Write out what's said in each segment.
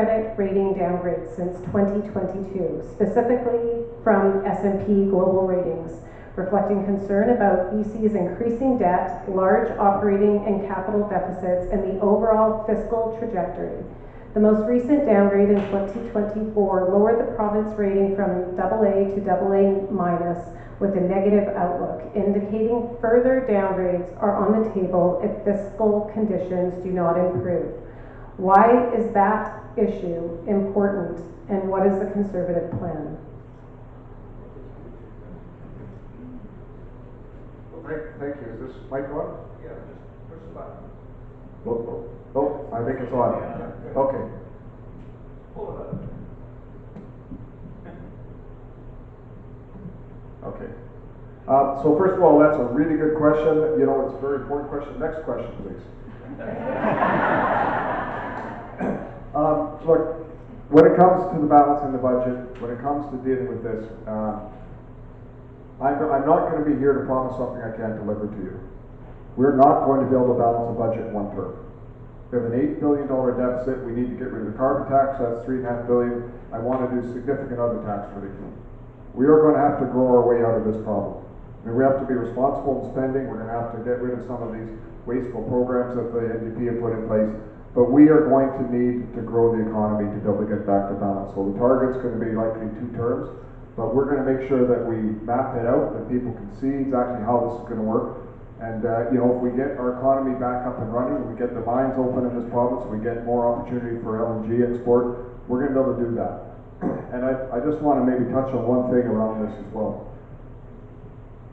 credit rating downgrades since 2022, specifically from S&P Global Ratings, reflecting concern about BC's increasing debt, large operating and capital deficits, and the overall fiscal trajectory. The most recent downgrade in 2024 lowered the province rating from AA to AA- with a negative outlook, indicating further downgrades are on the table if fiscal conditions do not improve. Why is that issue important, and what is the Conservative plan? Well, thank you. Is this mic on? Yeah, just push the button. Oh, I think it's on. Okay. Pull it up. Okay. So first of all, that's a really good question. You know, it's a very important question. Next question, please. Look, when it comes to the balance in the budget, when it comes to dealing with this, I'm not going to be here to promise something I can't deliver to you. We're not going to be able to balance a budget in one term. We have an $8 billion deficit. We need to get rid of the carbon tax. That's $3.5 billion. I want to do significant other tax relief. We are going to have to grow our way out of this problem. I mean, we have to be responsible in spending. We're going to have to get rid of some of these wasteful programs that the NDP have put in place. But we are going to need to grow the economy to be able to get back to balance. So the target's going to be likely 2 terms, but we're going to make sure that we map it out, that people can see exactly how this is going to work. And you know, if we get our economy back up and running, we get the mines open in this province, we get more opportunity for LNG export, we're going to be able to do that. And I just want to maybe touch on one thing around this as well.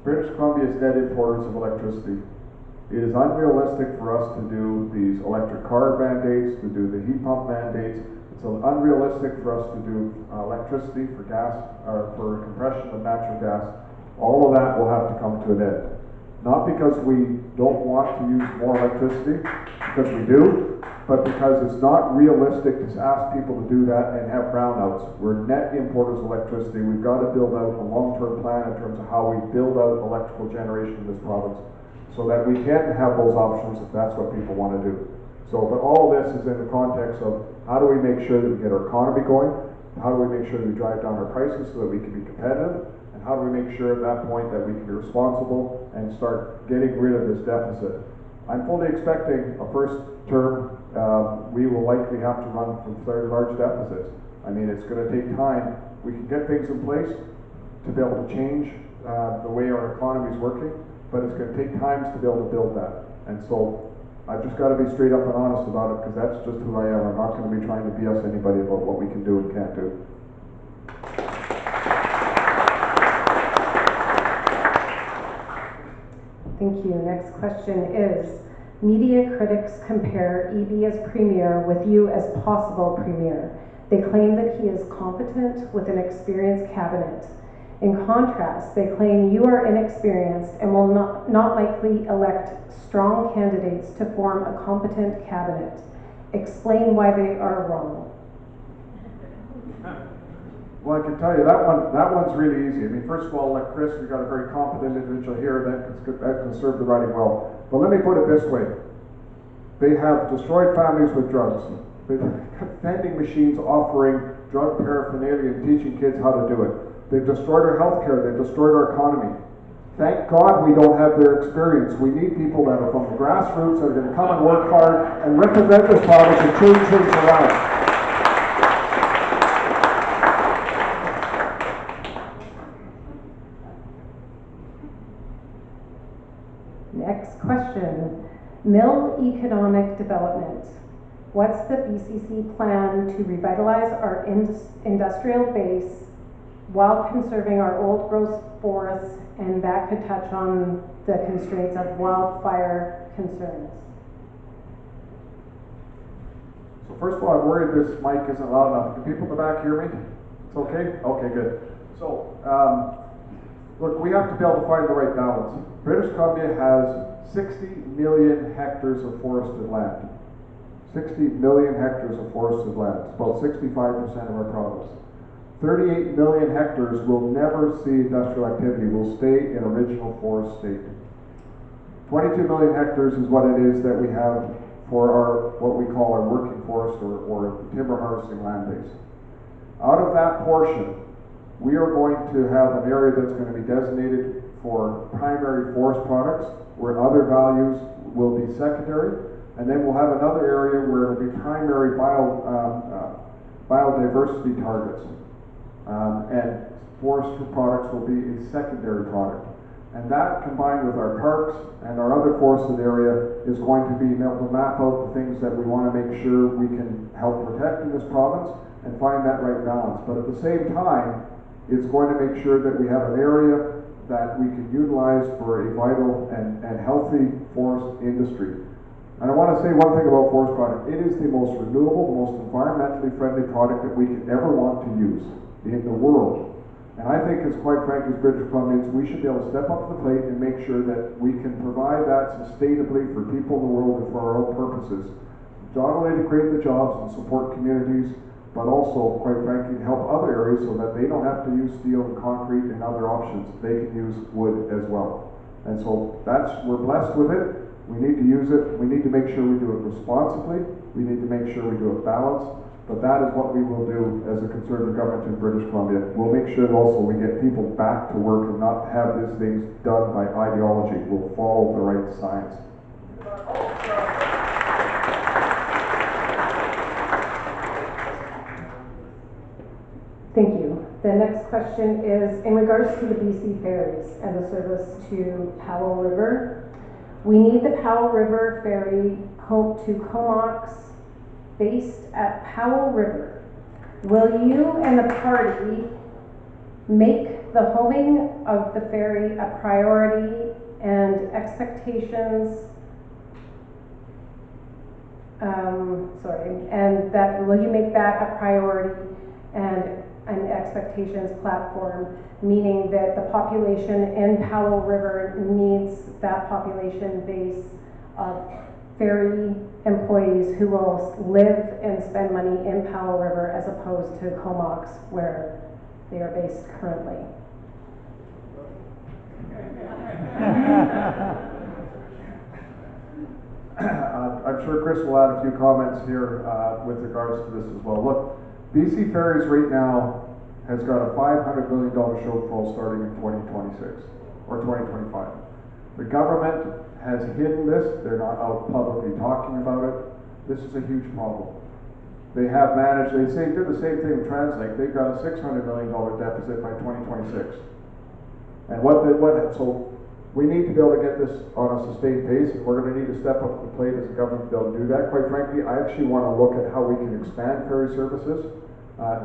British Columbia is net importers of electricity. It is unrealistic for us to do these electric car mandates, to do the heat pump mandates. It's unrealistic for us to do electricity for gas, or for compression of natural gas. All of that will have to come to an end. Not because we don't want to use more electricity, because we do, but because it's not realistic to ask people to do that and have brownouts. We're net importers of electricity. We've got to build out a long-term plan in terms of how we build out electrical generation in this province, so that we can have those options if that's what people want to do. So, but all of this is in the context of how do we make sure that we get our economy going, how do we make sure that we drive down our prices so that we can be competitive, and how do we make sure at that point that we can be responsible and start getting rid of this deficit. I'm fully expecting a first term, we will likely have to run from very large deficits. I mean, it's going to take time. We can get things in place to be able to change the way our economy is working, but it's going to take time to be able to build that. And so I've just got to be straight up and honest about it, because that's just who I am. I'm not going to be trying to BS anybody about what we can do and can't do. Thank you. Next question is, media critics compare EB as premier with you as possible premier. They claim that he is competent with an experienced cabinet. In contrast, they claim you are inexperienced and will not likely elect strong candidates to form a competent cabinet. Explain why they are wrong. Well, I can tell you that one's really easy. I mean, first of all, like Chris, we've got a very competent individual here that can serve the riding well. But let me put it this way. They have destroyed families with drugs. They've got vending machines offering drug paraphernalia and teaching kids how to do it. They've destroyed our healthcare. They've destroyed our economy. Thank God we don't have their experience. We need people that are from the grassroots that are going to come and work hard and represent this province and change things around. Next question. Mill economic development. What's the BCC plan to revitalize our industrial base while conserving our old growth forests, and that could touch on the constraints of wildfire concerns? So first of all, I'm worried this mic isn't loud enough. Can people in the back hear me? It's okay? Okay, good. So, look, we have to be able to find the right balance. British Columbia has 60 million hectares of forested land. 60 million hectares of forested land. It's about 65% of our province. 38 million hectares will never see industrial activity, will stay in original forest state. 22 million hectares is what it is that we have for our, what we call our working forest or the timber harvesting land base. Out of that portion, we are going to have an area that's going to be designated for primary forest products, where other values will be secondary, and then we'll have another area where it'll be primary biodiversity targets, and forest products will be a secondary product. And that, combined with our parks and our other forested area, is going to be able to map out the things that we want to make sure we can help protect in this province and find that right balance. But at the same time, it's going to make sure that we have an area that we can utilize for a vital and healthy forest industry. And I want to say one thing about forest product. It is the most renewable, most environmentally friendly product that we could ever want to use in the world. And I think, as quite frankly, as British Columbians, we should be able to step up to the plate and make sure that we can provide that sustainably for people in the world and for our own purposes. Not only to create the jobs and support communities, but also, quite frankly, help other areas so that they don't have to use steel and concrete and other options. They can use wood as well. And so we're blessed with it. We need to use it. We need to make sure we do it responsibly. We need to make sure we do it balanced. But that is what we will do as a Conservative government in British Columbia. We'll make sure also we get people back to work and not have these things done by ideology. We'll follow the right science. Thank you. The next question is in regards to the BC ferries and the service to Powell River. We need the Powell River ferry to Comox based at Powell River. Will you and the party make the homing of the ferry a priority and expectations? And that will you make that a priority and an expectations platform, meaning that the population in Powell River needs that population base of ferry employees who will live and spend money in Powell River as opposed to Comox, where they are based currently. I'm sure Chris will add a few comments here with regards to this as well. Look, BC Ferries right now has got a $500 million shortfall starting in 2026 or 2025. The government has hidden this. They're not out publicly talking about it. This is a huge problem. They have managed, they did the same thing with Translink. They've got a $600 million deficit by 2026. And so we need to be able to get this on a sustained pace, and we're going to need to step up to the plate as a government to be able to do that. Quite frankly, I actually want to look at how we can expand ferry services,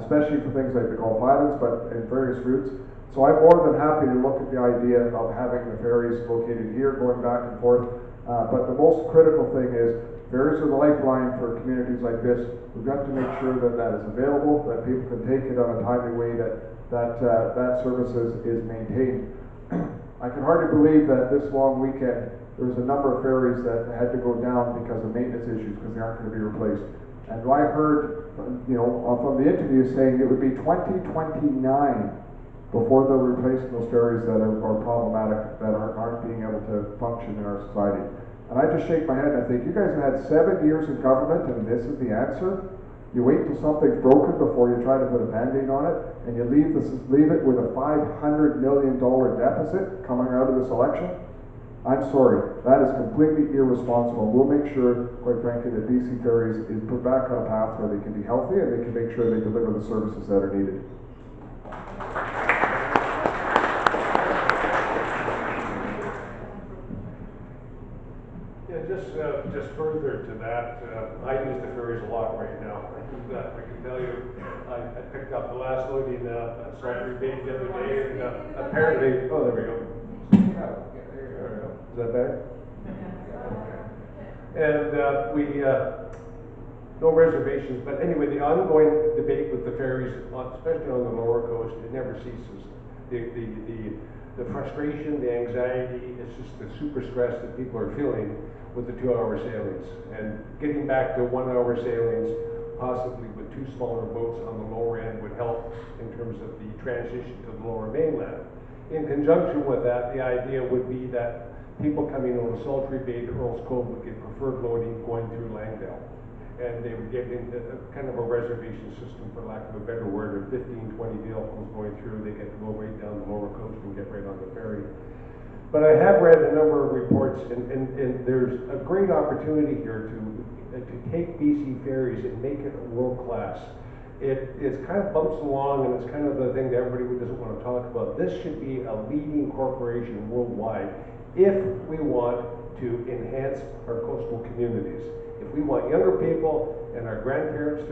especially for things like the Gulf Islands, but in various routes. So I'm more than happy to look at the idea of having the ferries located here, going back and forth. But the most critical thing is ferries are the lifeline for communities like this. We've got to make sure that that is available, that people can take it on a timely way, that service is maintained. I can hardly believe that this long weekend there was a number of ferries that had to go down because of maintenance issues because they aren't going to be replaced. And I heard, from the interview saying it would be 2029 before they'll replace those ferries that are problematic, that aren't being able to function in our society. And I just shake my head and I think, you guys have had 7 years in government and this is the answer? You wait till something's broken before you try to put a Band-Aid on it, and you leave it with a $500 million deficit coming out of this election? I'm sorry, that is completely irresponsible. We'll make sure, quite frankly, that BC Ferries is put back on a path where they can be healthy and they can make sure they deliver the services that are needed. Just further to that, I use the ferries a lot right now. I can tell you, I picked up the last load in Salisbury Bay the other day, and apparently, oh, there we go. There we go. Is that better? And we, no reservations, but anyway, the ongoing debate with the ferries, especially on the lower coast, it never ceases. The frustration, the anxiety, it's just the super stress that people are feeling with the 2-hour sailings. And getting back to 1-hour sailings, possibly with 2 smaller boats on the lower end, would help in terms of the transition to the lower mainland. In conjunction with that, the idea would be that people coming out of Sultry Bay to Earl's Cove would get preferred loading going through Langdale. and they were getting kind of a reservation system, for lack of a better word, of 15, 20 vehicles going through. They get to go right down the lower coast and get right on the ferry. But I have read a number of reports, and there's a great opportunity here to take BC ferries and make it world class. It's kind of bumps along, and it's kind of the thing that everybody doesn't want to talk about. This should be a leading corporation worldwide if we want to enhance our coastal communities. If we want younger people and our grandparents,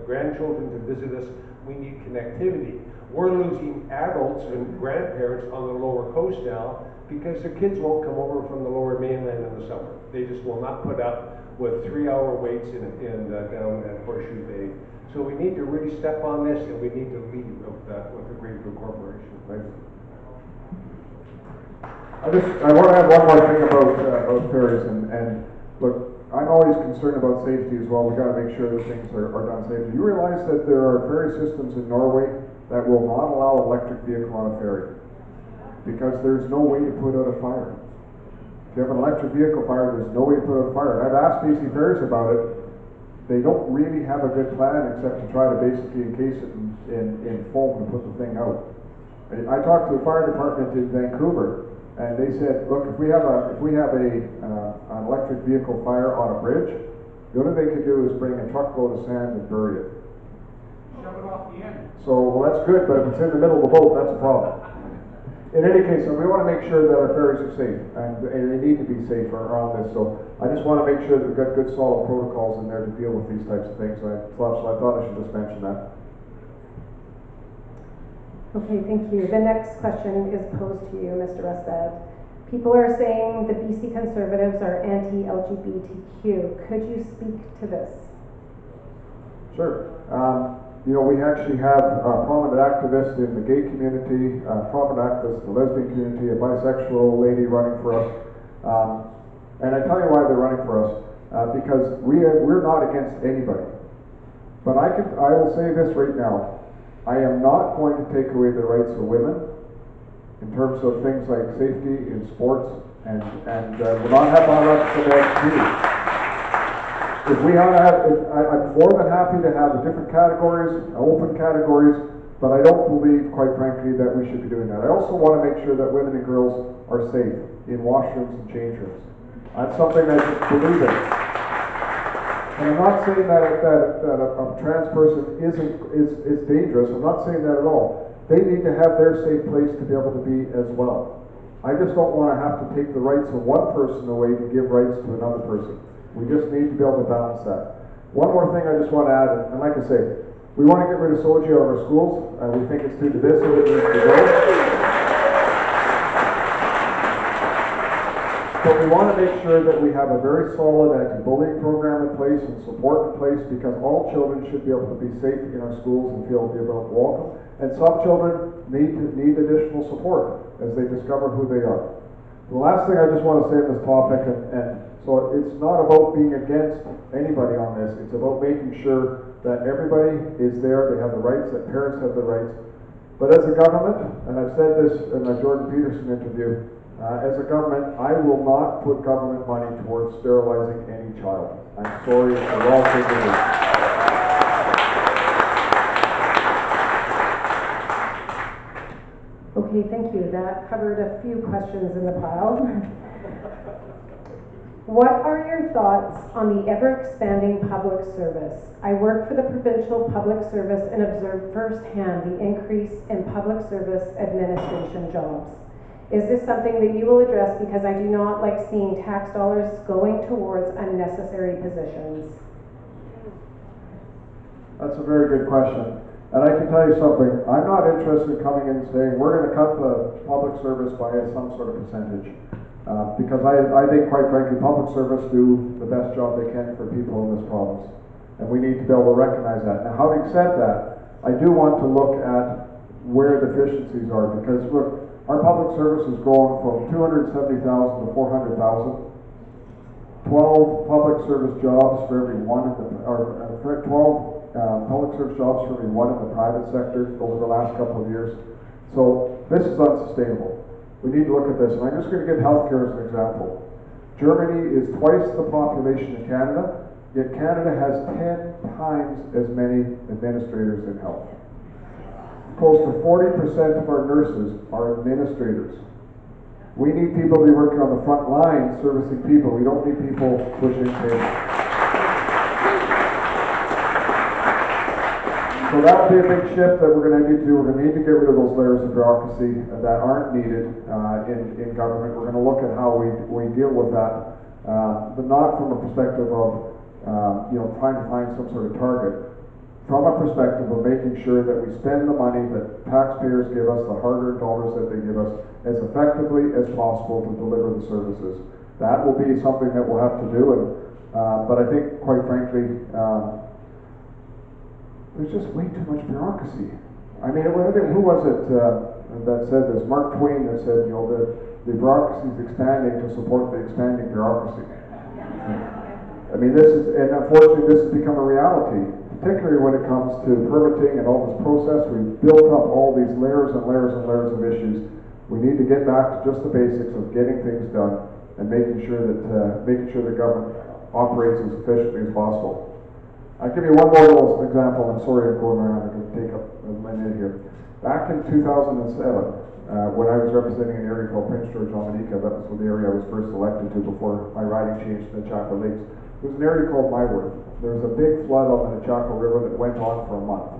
grandchildren to visit us, we need connectivity. We're losing adults and grandparents on the lower coast now because their kids won't come over from the lower mainland in the summer. They just will not put up with 3-hour waits down at Horseshoe Bay. So we need to really step on this, and we need to lead with a great corporation. Right? I want to add one more thing about ferries, and look, I'm always concerned about safety as well. We got to make sure that things are done safely. You realize that there are ferry systems in Norway that will not allow electric vehicle on a ferry because there's no way to put out a fire. If you have an electric vehicle fire, there's no way to put out a fire. And I've asked BC Ferries about it. They don't really have a good plan except to try to basically encase it in foam and put the thing out. I talked to the fire department in Vancouver, and they said, look, if we have an electric vehicle fire on a bridge, the only thing they could do is bring a truckload of sand and bury it. Shove it off the end. So, well, that's good, but if it's in the middle of the boat, that's a problem. In any case, we want to make sure that our ferries are safe, and they need to be safe around this. So I just want to make sure that we've got good solid protocols in there to deal with these types of things. So I thought I should just mention that. Okay, thank you. The next question is posed to you, Mr. Rustad. People are saying the BC Conservatives are anti-LGBTQ. Could you speak to this? Sure. You know, we actually have a prominent activist in the gay community, a prominent activist in the lesbian community, a bisexual lady running for us. And I tell you why they're running for us, because we're not against anybody. But I will say this right now. I am not going to take away the rights of women in terms of things like safety in sports, and will not have my rights for that too. If we want to have, I'm more than happy to have different categories, open categories, but I don't believe, quite frankly, that we should be doing that. I also want to make sure that women and girls are safe in washrooms and change rooms. That's something I just believe in. And I'm not saying that a trans person is dangerous. I'm not saying that at all. They need to have their safe place to be able to be as well. I just don't want to have to take the rights of one person away to give rights to another person. We just need to be able to balance that. One more thing I just want to add, and like I say, we want to get rid of soji out of our schools, and we think it's too divisive, it needs to go. But we want to make sure that we have a very solid anti-bullying program in place and support in place, because all children should be able to be safe in our schools and feel welcome. And some children need additional support as they discover who they are. The last thing I just want to say on this topic, and so it's not about being against anybody on this, it's about making sure that everybody is there, they have the rights, that parents have the rights. But as a government, and I've said this in my Jordan Peterson interview, as a government, I will not put government money towards sterilizing any child. I'm sorry, for all things. Okay, thank you. That covered a few questions in the pile. What are your thoughts on the ever-expanding public service? I work for the Provincial Public Service and observe firsthand the increase in public service administration jobs. Is this something that you will address, because I do not like seeing tax dollars going towards unnecessary positions? That's a very good question. And I can tell you something, I'm not interested in coming in and saying we're going to cut the public service by some sort of percentage. Because I think, quite frankly, public service do the best job they can for people in this province. And we need to be able to recognize that. Now, having said that, I do want to look at where deficiencies are, because look, our public service has grown from 270,000 to 400,000. 12 public service jobs for every one in the, or 12 public service jobs for every one in the private sector over the last couple of years. So this is unsustainable. We need to look at this, and I'm just going to give healthcare as an example. Germany is twice the population of Canada, Yet Canada has 10 times as many administrators in health. Close to 40% of our nurses are administrators. We need people to be working on the front line servicing people. We don't need people pushing patients. So that will be a big shift that we're going to need to do. We're going to need to get rid of those layers of bureaucracy that aren't needed in government. We're going to look at how we deal with that, but not from a perspective of trying to find some sort of target. From a perspective of making sure that we spend the money that taxpayers give us, the hard-earned dollars that they give us, as effectively as possible to deliver the services. That will be something that we'll have to do, but I think, quite frankly, there's just way too much bureaucracy. I mean, who was it that said this? Mark Twain that said, the bureaucracy is expanding to support the expanding bureaucracy. I mean, and unfortunately this has become a reality, particularly when it comes to permitting and all this process. We've built up all these layers and layers and layers of issues. We need to get back to just the basics of getting things done and making sure the government operates as efficiently as possible. I'll give you one more little example. I'm sorry I'm going around. I'm going to take up a minute here. Back in 2007, when I was representing an area called Prince George Dominica, that was the area I was first elected to before my riding changed to the Chaco Lakes. There was an area called Myworth. There was a big flood on the Chaco River that went on for a month.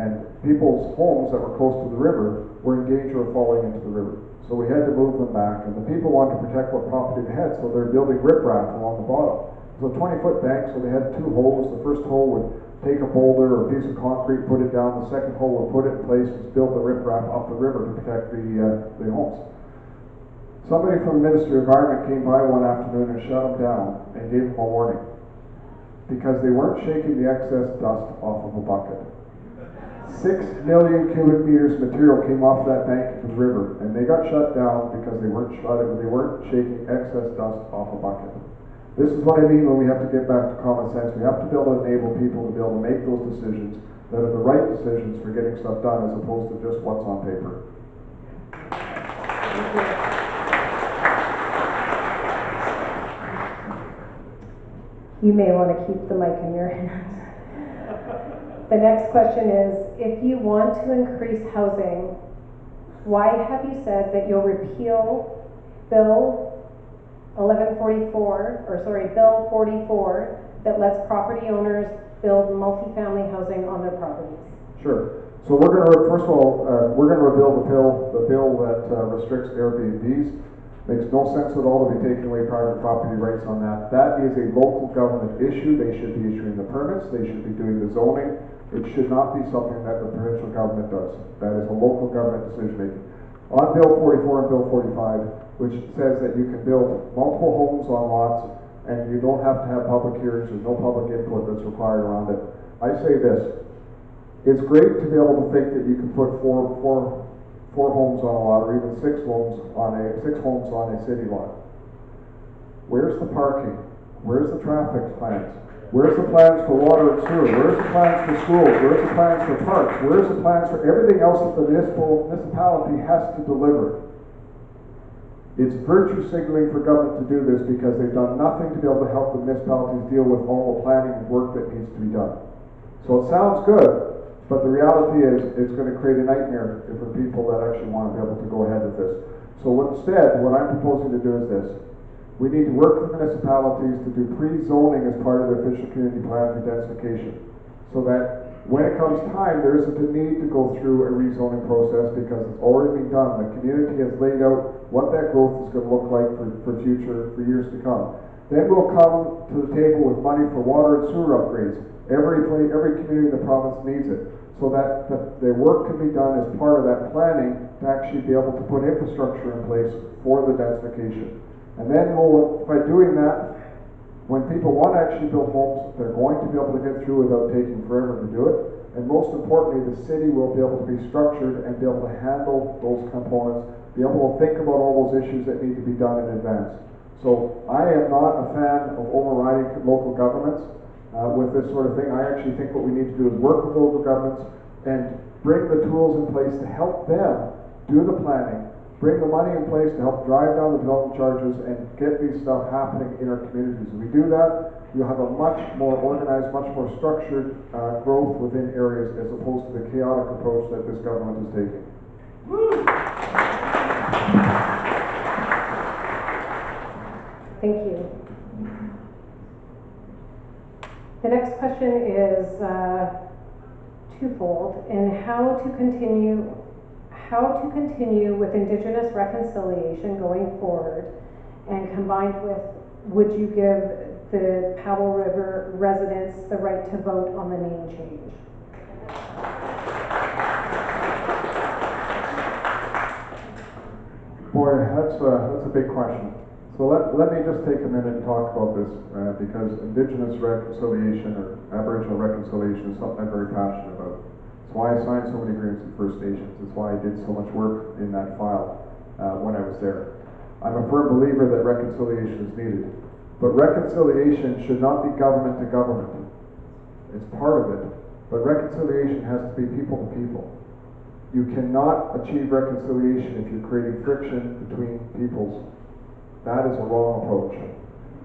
And people's homes that were close to the river were in danger of falling into the river. So we had to move them back, and the people wanted to protect what property they had, so they're building riprap along the bottom. It was a 20-foot bank, so they had two holes. The first hole would take a boulder or a piece of concrete, put it down. The second hole would put it in place and build the riprap up the river to protect the homes. Somebody from the Ministry of Environment came by one afternoon and shut them down and gave them a warning because they weren't shaking the excess dust off of a bucket. 6 million cubic meters of material came off that bank into the river, and they got shut down because they weren't shaking excess dust off a bucket. This is what I mean when we have to get back to common sense. We have to be able to enable people to be able to make those decisions that are the right decisions for getting stuff done, as opposed to just what's on paper. You may want to keep the mic in your hand. The next question is, if you want to increase housing, why have you said that you'll repeal Bill 44 that lets property owners build multifamily housing on their properties? Sure. So we're going to, first of all, we're going to repeal the bill that restricts Airbnbs. Makes no sense at all to be taking away private property rights on that. That is a local government issue. They should be issuing the permits. They should be doing the zoning. It should not be something that the provincial government does. That is a local government decision making. On Bill 44 and Bill 45, which says that you can build multiple homes on lots and you don't have to have public hearings, there's no public input that's required around it. I say this, it's great to be able to think that you can put four homes on a lot, or even six homes on a city lot. Where's the parking? Where's the traffic plans? Where's the plans for water and sewer? Where's the plans for schools? Where's the plans for parks? Where's the plans for everything else that the municipality has to deliver? It's virtue signaling for government to do this because they've done nothing to be able to help the municipalities deal with all the planning work that needs to be done. So it sounds good, but the reality is it's going to create a nightmare for people that actually want to be able to go ahead with this. So instead, what I'm proposing to do is this. We need to work with municipalities to do pre-zoning as part of their official community plan for densification, so that when it comes time, there isn't a need to go through a rezoning process because it's already been done. The community has laid out what that growth is going to look like for years to come. Then we'll come to the table with money for water and sewer upgrades. Every community in the province needs it, so that the work can be done as part of that planning to actually be able to put infrastructure in place for the densification. And then by doing that, when people want to actually build homes, they're going to be able to get through without taking forever to do it. And most importantly, the city will be able to be structured and be able to handle those components, be able to think about all those issues that need to be done in advance. So I am not a fan of overriding local governments with this sort of thing. I actually think what we need to do is work with local governments and bring the tools in place to help them do the planning, bring the money in place to help drive down the development charges and get these stuff happening in our communities. If we do that, you'll have a much more organized, much more structured growth within areas as opposed to the chaotic approach that this government is taking. Thank you. The next question is twofold, and how to continue with Indigenous reconciliation going forward, and combined with, would you give the Powell River residents the right to vote on the name change? Boy, that's a big question. So let me just take a minute and talk about this because Indigenous reconciliation or Aboriginal reconciliation is something I'm very passionate about. It's why I signed so many agreements with First Nations. It's why I did so much work in that file when I was there. I'm a firm believer that reconciliation is needed. But reconciliation should not be government to government. It's part of it. But reconciliation has to be people to people. You cannot achieve reconciliation if you're creating friction between peoples. That is a wrong approach.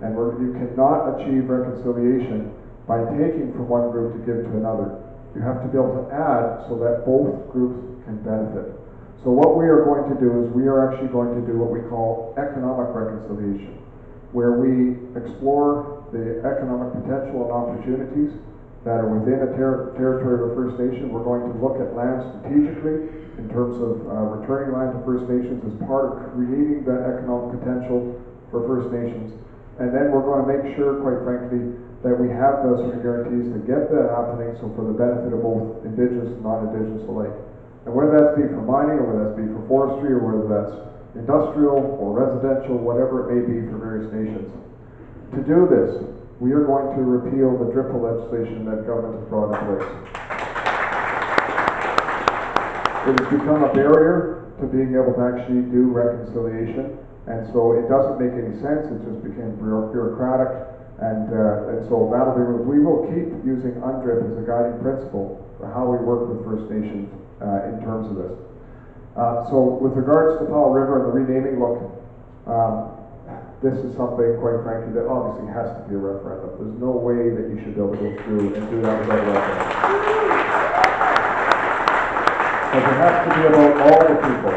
And you cannot achieve reconciliation by taking from one group to give to another. You have to be able to add so that both groups can benefit. So what we are going to do is we are actually going to do what we call economic reconciliation, where we explore the economic potential and opportunities that are within a territory of a First Nation. We're going to look at land strategically in terms of returning land to First Nations as part of creating that economic potential for First Nations. And then we're going to make sure, quite frankly, that we have those sort of guarantees to get that happening, so for the benefit of both Indigenous and non-Indigenous alike. And whether that's be for mining, or whether that's be for forestry, or whether that's industrial or residential, whatever it may be for various nations. To do this, we are going to repeal the DRIPA legislation that government has brought in place. It has become a barrier to being able to actually do reconciliation, and so it doesn't make any sense. It just became bureaucratic, and so that'll be. We will keep using UNDRIP as a guiding principle for how we work with First Nations in terms of this. So with regards to Powell River and the renaming, look, this is something, quite frankly, that obviously has to be a referendum. There's no way that you should be able to go through and do that without a referendum. But it has to be about all the people.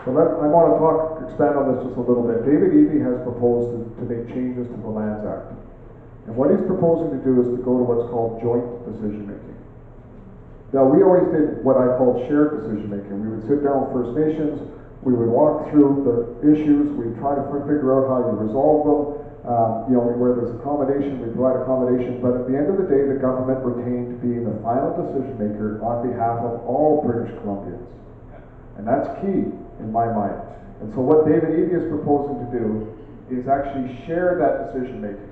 So I want to expand on this just a little bit. David Eby has proposed to make changes to the Lands Act. And what he's proposing to do is to go to what's called joint decision making. Now, we always did what I called shared decision making. We would sit down with First Nations, we would walk through the issues, we'd try to figure out how you resolve them. Where there's accommodation, we provide accommodation, but at the end of the day, the government retained being the final decision maker on behalf of all British Columbians. And that's key in my mind. And so what David Eby is proposing to do is actually share that decision making.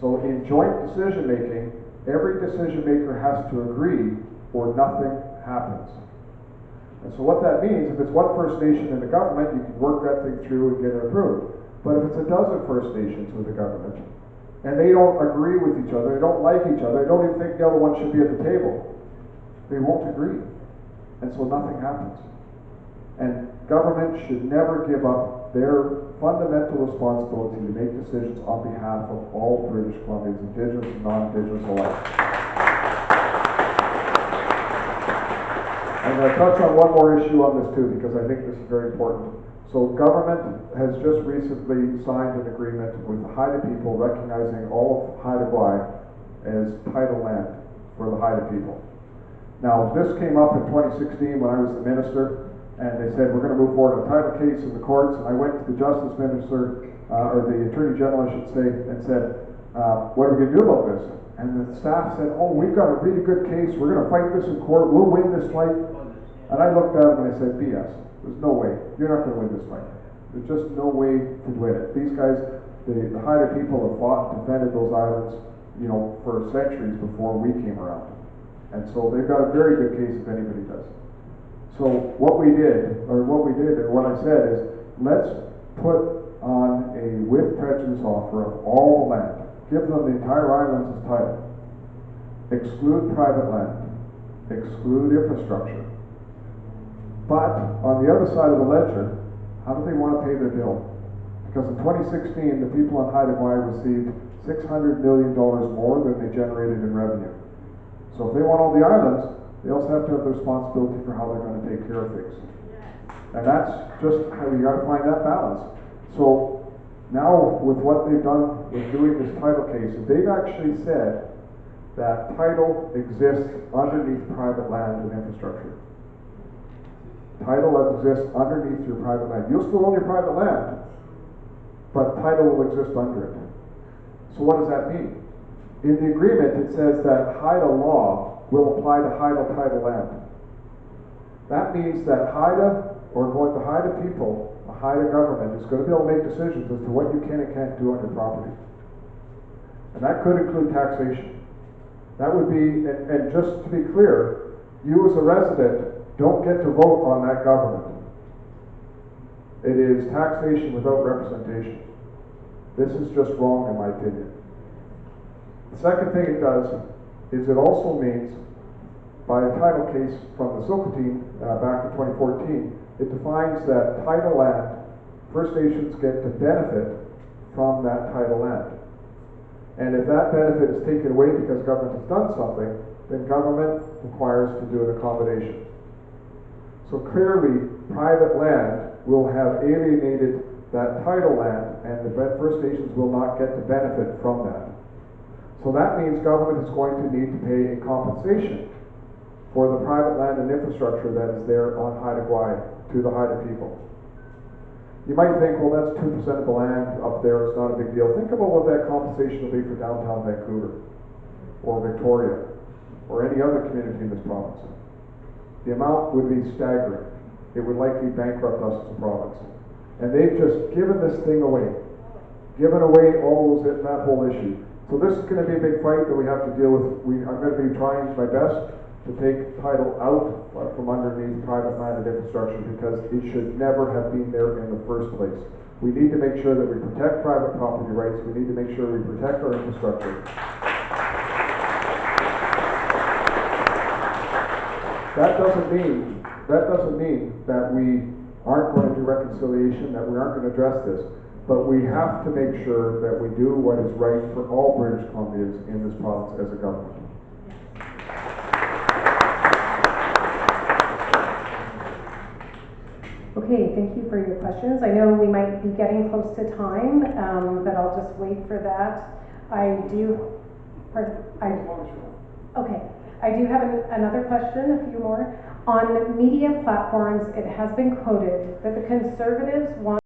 So in joint decision making, every decision maker has to agree or nothing happens. And so what that means, if it's one First Nation in the government, you can work that thing through and get it approved. But if it's a dozen First Nations with the government, and they don't agree with each other, they don't like each other, they don't even think the other one should be at the table, they won't agree. And so nothing happens. And government should never give up their fundamental responsibility to make decisions on behalf of all British Columbians, Indigenous and non-Indigenous alike. I'm going to touch on one more issue on this too, because I think this is very important. So government has just recently signed an agreement with the Haida people recognizing all of Haida Gwaii as title land for the Haida people. Now, this came up in 2016 when I was the minister, and they said, we're going to move forward on a title case in the courts. And I went to the Justice Minister, or the Attorney General, I should say, and said, what are we going to do about this? And the staff said, oh, we've got a really good case. We're going to fight this in court. We'll win this fight. And I looked at him and I said, BS. There's no way. You're not going to win this fight. There's just no way to win it. These guys, the Haida people have fought and defended those islands, for centuries before we came around. And so they've got a very good case if anybody does. So what I said is, let's put on a with prejudice offer of all the land. Give them the entire islands as title. Exclude private land. Exclude infrastructure. But on the other side of the ledger, how do they want to pay their bill? Because in 2016, the people on Haida Gwaii received $600 million more than they generated in revenue. So if they want all the islands, they also have to have the responsibility for how they're going to take care of things. And that's just how you got to find that balance. So now with what they've done with doing this title case, they've actually said that title exists underneath private land and infrastructure. Title exists underneath your private land. You'll still own your private land, but title will exist under it. So what does that mean? In the agreement, it says that Haida law will apply to Haida title land. That means that Haida, or going the Haida people, the Haida government, is going to be able to make decisions as to what you can and can't do on your property. And that could include taxation. That would be, and just to be clear, you as a resident don't get to vote on that government. It is taxation without representation. This is just wrong in my opinion. The second thing it does is it also means, by a title case from the Silcoteen back in 2014, it defines that title land, First Nations get to benefit from that title land. And if that benefit is taken away because government has done something, then government requires to do an accommodation. So clearly, private land will have alienated that title land, and the First Nations will not get to benefit from that. So that means government is going to need to pay a compensation for the private land and infrastructure that is there on Haida Gwaii to the Haida people. You might think, well, that's 2% of the land up there, it's not a big deal. Think about what that compensation will be for downtown Vancouver, or Victoria, or any other community in this province. The amount would be staggering. It would likely bankrupt us as a province. And they've just given this thing away. Given away all those, that whole issue. So this is going to be a big fight that we have to deal with. I'm going to be trying my best to take title out from underneath private land and infrastructure, because it should never have been there in the first place. We need to make sure that we protect private property rights. We need to make sure we protect our infrastructure. That doesn't mean that we aren't going to do reconciliation, that we aren't going to address this, but we have to make sure that we do what is right for all British Columbians in this province as a government. Okay, thank you for your questions. I know we might be getting close to time, but I'll just wait for that. Okay. I do have another question, a few more. On media platforms, it has been quoted that the Conservatives want